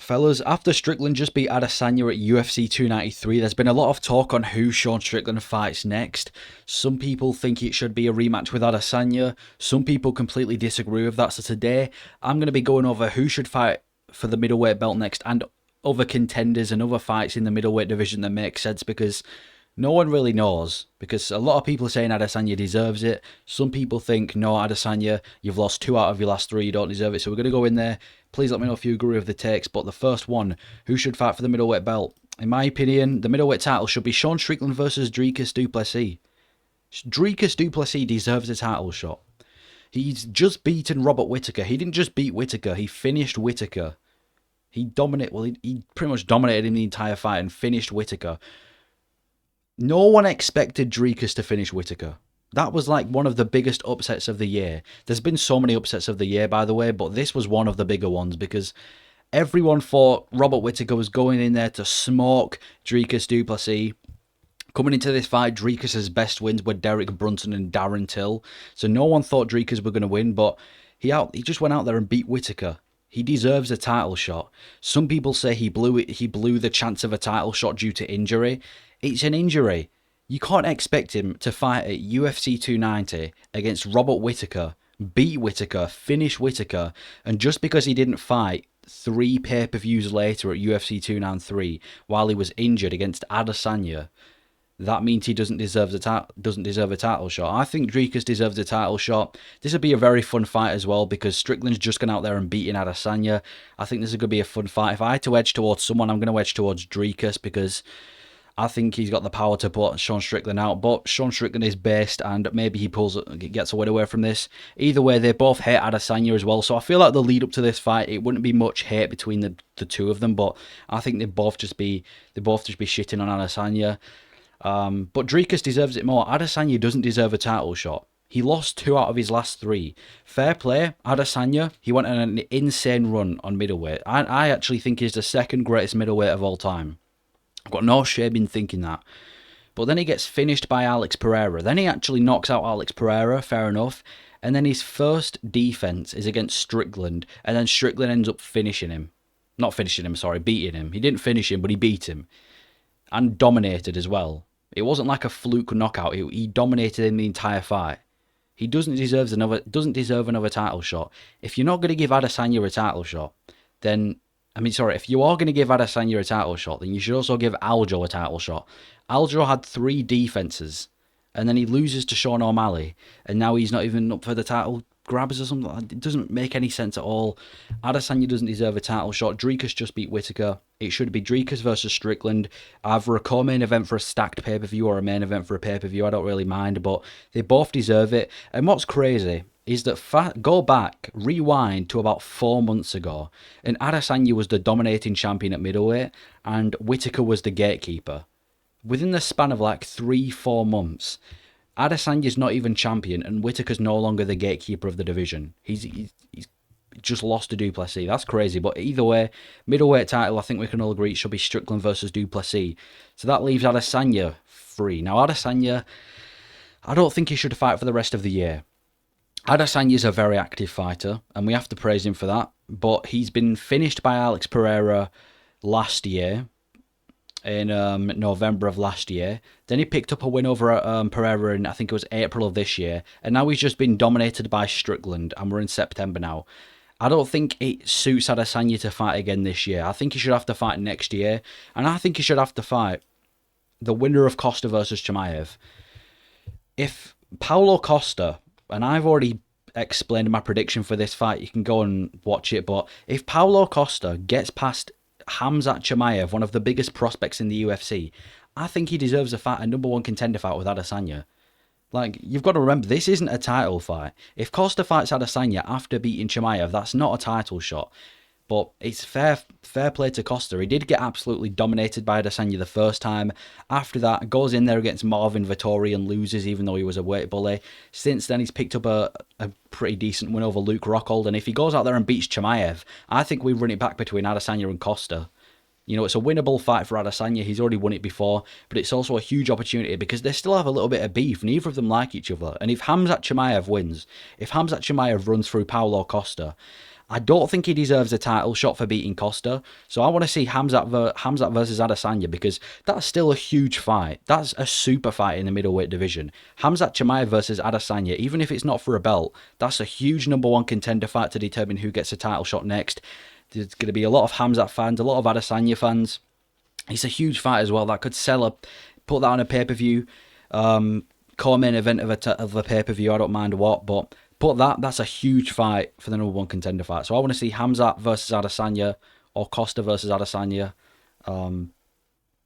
Fellas, after Strickland just beat Adesanya at UFC 293, there's been a lot of talk on who Sean Strickland fights next. Some people think it should be a rematch with Adesanya. Some people completely disagree with that. So today, I'm going to be going over who should fight for the middleweight belt next and other contenders and other fights in the middleweight division that make sense because no one really knows. Because a lot of people are saying Adesanya deserves it. Some people think, no, Adesanya, you've lost 2 out of your last 3, you don't deserve it. So we're going to go in there. Please let me know if you agree with the takes. But the first one, who should fight for the middleweight belt? In my opinion, the middleweight title should be Sean Strickland versus Dricus du Plessis. Dricus du Plessis deserves a title shot. He's just beaten Robert Whittaker. He didn't just beat Whittaker, he finished Whittaker. He pretty much dominated in the entire fight and finished Whittaker. No one expected Dricus to finish Whittaker. That was like one of the biggest upsets of the year. There's been so many upsets of the year, by the way, but this was one of the bigger ones because everyone thought Robert Whittaker was going in there to smoke Dricus du Plessis. Coming into this fight, Dricus' best wins were Derek Brunson and Darren Till. So no one thought Dricus were going to win, but he just went out there and beat Whittaker. He deserves a title shot. Some people say he blew the chance of a title shot due to injury. It's an injury. You can't expect him to fight at UFC 290 against Robert Whittaker, beat Whittaker, finish Whittaker, and just because he didn't fight 3 pay-per-views later at UFC 293 while he was injured against Adesanya, that means he doesn't deserve a title shot. I think Dricus deserves a title shot. This will be a very fun fight as well because Strickland's just gone out there and beaten Adesanya. I think this is going to be a fun fight. If I had to edge towards someone, I'm going to edge towards Dricus because I think he's got the power to put Sean Strickland out, but Sean Strickland is based and maybe he gets a win away from this. Either way, they both hate Adesanya as well, so I feel like the lead up to this fight, it wouldn't be much hate between the two of them, but I think they both just be shitting on Adesanya. But Dricus deserves it more. Adesanya doesn't deserve a title shot. He lost 2 out of his last 3. Fair play, Adesanya. He went on an insane run on middleweight. I actually think he's the second greatest middleweight of all time. I've got no shame in thinking that. But then he gets finished by Alex Pereira. Then he actually knocks out Alex Pereira, fair enough. And then his first defense is against Strickland. And then Strickland ends up finishing him. Not finishing him, sorry, beating him. He didn't finish him, but he beat him. And dominated as well. It wasn't like a fluke knockout. He dominated in the entire fight. He doesn't deserve another title shot. If you're not going to give Adesanya a title shot, then... if you are going to give Adesanya a title shot, then you should also give Aljo a title shot. Aljo had 3 defenses, and then he loses to Sean O'Malley, and now he's not even up for the title grabs or something. It doesn't make any sense at all. Adesanya doesn't deserve a title shot. Dricus just beat Whittaker. It should be Dricus versus Strickland, either a co-main event for a stacked pay-per-view or a main event for a pay-per-view. I don't really mind, but they both deserve it. And what's crazy is that go back, rewind to about 4 months ago, and Adesanya was the dominating champion at middleweight, and Whittaker was the gatekeeper. Within the span of like 3-4 months, Adesanya's not even champion, and Whittaker's no longer the gatekeeper of the division. He's just lost to du Plessis. That's crazy, but either way, middleweight title, I think we can all agree it should be Strickland versus du Plessis. So that leaves Adesanya free. Now, Adesanya, I don't think he should fight for the rest of the year. Adesanya's a very active fighter, and we have to praise him for that. But he's been finished by Alex Pereira last year, in November of last year. Then he picked up a win over Pereira in, I think it was April of this year. And now he's just been dominated by Strickland, and we're in September now. I don't think it suits Adesanya to fight again this year. I think he should have to fight next year. And I think he should have to fight the winner of Costa versus Chimaev. If Paulo Costa... and I've already explained my prediction for this fight. You can go and watch it. But if Paulo Costa gets past Khamzat Chimaev, one of the biggest prospects in the UFC, I think he deserves a number 1 contender fight with Adesanya. Like, you've got to remember, this isn't a title fight. If Costa fights Adesanya after beating Chimaev, that's not a title shot. But it's fair play to Costa. He did get absolutely dominated by Adesanya the first time. After that, goes in there against Marvin Vettori and loses, even though he was a weight bully. Since then, he's picked up a pretty decent win over Luke Rockhold. And if he goes out there and beats Chimaev, I think we run it back between Adesanya and Costa. You know, it's a winnable fight for Adesanya. He's already won it before, but it's also a huge opportunity because they still have a little bit of beef. Neither of them like each other. And if Khamzat Chimaev wins, if Khamzat Chimaev runs through Paulo Costa, I don't think he deserves a title shot for beating Costa. So I want to see Hamzat versus Adesanya, because that's still a huge fight. That's a super fight in the middleweight division. Hamzat Chimaev versus Adesanya, even if it's not for a belt, that's a huge #1 contender fight to determine who gets a title shot next. There's going to be a lot of Hamzat fans, a lot of Adesanya fans. It's a huge fight as well. That could put that on a pay-per-view, co-main event of a pay-per-view. I don't mind what, but that's a huge fight for the #1 contender fight. So I want to see Hamzat versus Adesanya or Costa versus Adesanya.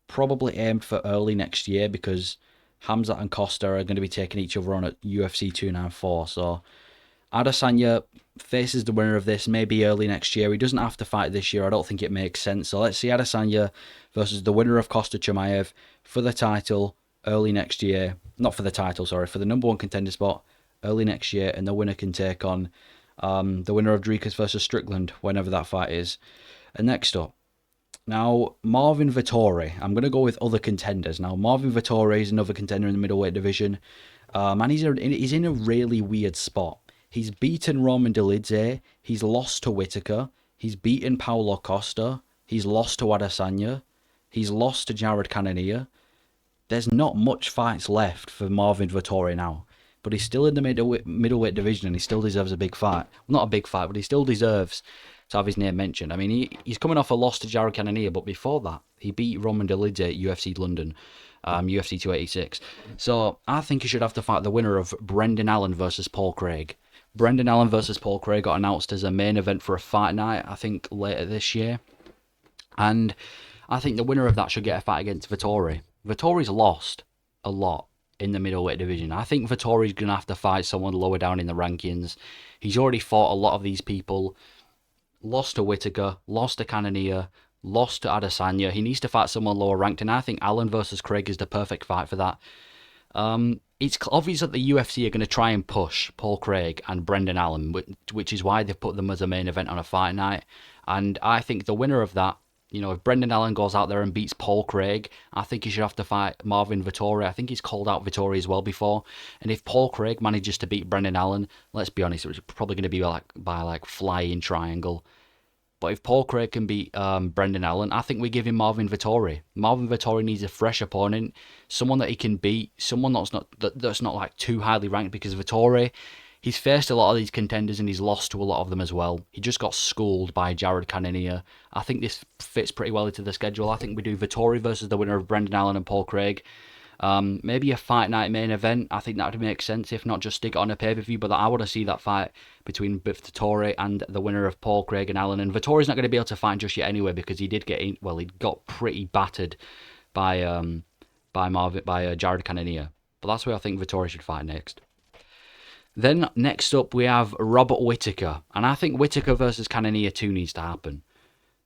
Probably aimed for early next year, because Hamzat and Costa are going to be taking each other on at UFC 294. So Adesanya faces the winner of this maybe early next year. He doesn't have to fight this year. I don't think it makes sense. So let's see Adesanya versus the winner of Costa Chimaev for the title early next year. Not for the title, sorry, for the #1 contender spot early next year, and the winner can take on the winner of Dricus versus Strickland, whenever that fight is. And next up, now Marvin Vettori. I'm going to go with other contenders. Now Marvin Vettori is another contender in the middleweight division, and he's in a really weird spot. He's beaten Roman Dolidze, he's lost to Whittaker, he's beaten Paulo Costa, he's lost to Adesanya, he's lost to Jared Cannonier. There's not much fights left for Marvin Vettori now, but he's still in the middleweight division, and he still deserves a big fight. Well, not a big fight, but he still deserves to have his name mentioned. I mean, he's coming off a loss to Jared Cannonier, but before that, he beat Roman Dolidze at UFC London, UFC 286. So I think he should have to fight the winner of Brendan Allen versus Paul Craig. Brendan Allen versus Paul Craig got announced as a main event for a fight night, I think, later this year. And I think the winner of that should get a fight against Vettori. Vettori's lost a lot in the middleweight division. I think Vettori's going to have to fight someone lower down in the rankings. He's already fought a lot of these people. Lost to Whittaker, lost to Cannonier, lost to Adesanya. He needs to fight someone lower ranked, and I think Allen versus Craig is the perfect fight for that. It's obvious that the UFC are going to try and push Paul Craig and Brendan Allen, which is why they've put them as a main event on a fight night. And I think the winner of that, if Brendan Allen goes out there and beats Paul Craig, I think he should have to fight Marvin Vettori. I think he's called out Vettori as well before. And if Paul Craig manages to beat Brendan Allen, let's be honest, it's probably going to be by flying triangle. But if Paul Craig can beat Brendan Allen, I think we give him Marvin Vettori. Marvin Vettori needs a fresh opponent, someone that he can beat, someone that's not like too highly ranked, because Vettori, he's faced a lot of these contenders and he's lost to a lot of them as well. He just got schooled by Jared Cannonier. I think this fits pretty well into the schedule. I think we do Vettori versus the winner of Brendan Allen and Paul Craig. Maybe a fight night main event. I think that would make sense, if not just stick it on a pay-per-view. But I want to see that fight between Vettori and the winner of Paul Craig and Allen. And Vettori's not going to be able to fight just yet anyway, because he got pretty battered by Jared Cannonier. But that's where I think Vettori should fight next. Then next up we have Robert Whittaker, and I think Whittaker versus Cannonier 2 needs to happen.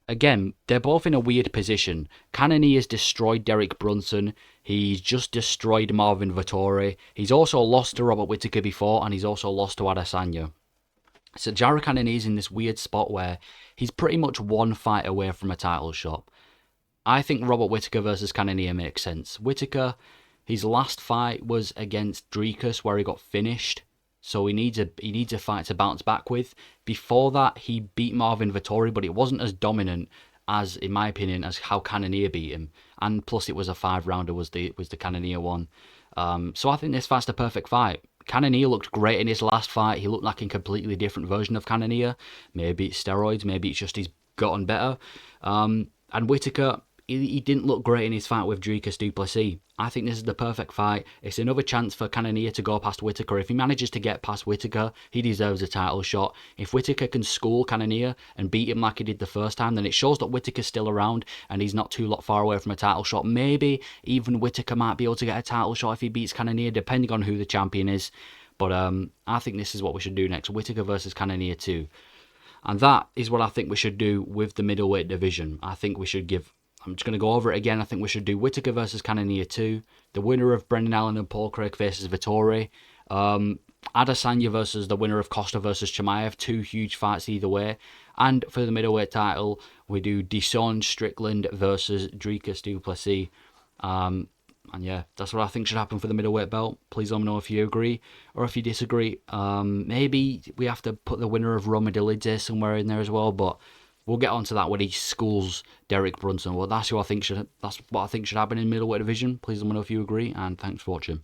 Again, they're both in a weird position. Cannonier has destroyed Derek Brunson. He's just destroyed Marvin Vettori. He's also lost to Robert Whittaker before, and he's also lost to Adesanya. So Jared Cannonier's in this weird spot where he's pretty much one fight away from a title shot. I think Robert Whittaker versus Cannonier makes sense. Whittaker, his last fight was against Dricus, where he got finished. So he needs a fight to bounce back with. Before that, he beat Marvin Vettori, but it wasn't as dominant as, in my opinion, as how Cannonier beat him. And plus, it was a 5-rounder, was the Cannonier one. So I think this fight's the perfect fight. Cannonier looked great in his last fight. He looked like a completely different version of Cannonier. Maybe it's steroids. Maybe it's just he's gotten better. And Whittaker, he didn't look great in his fight with Dricus du Plessis. I think this is the perfect fight. It's another chance for Cannonier to go past Whittaker. If he manages to get past Whittaker, he deserves a title shot. If Whittaker can school Cannonier and beat him like he did the first time, then it shows that Whittaker's still around and he's not too far away from a title shot. Maybe even Whittaker might be able to get a title shot if he beats Cannonier, depending on who the champion is. But I think this is what we should do next. Whittaker versus Cannonier 2. And that is what I think we should do with the middleweight division. I think we should give... I'm just going to go over it again. I think we should do Whittaker versus Cannonier 2. The winner of Brendan Allen and Paul Craig faces Vettori. Adesanya versus the winner of Costa versus Chimaev. 2 huge fights either way. And for the middleweight title, we do Deson Strickland versus Dricus du Plessis. And yeah, that's what I think should happen for the middleweight belt. Please let me know if you agree or if you disagree. Maybe we have to put the winner of Romadilidze somewhere in there as well, but we'll get onto that when he schools Derek Brunson. Well, that's what I think should happen in middleweight division. Please let me know if you agree, and thanks for watching.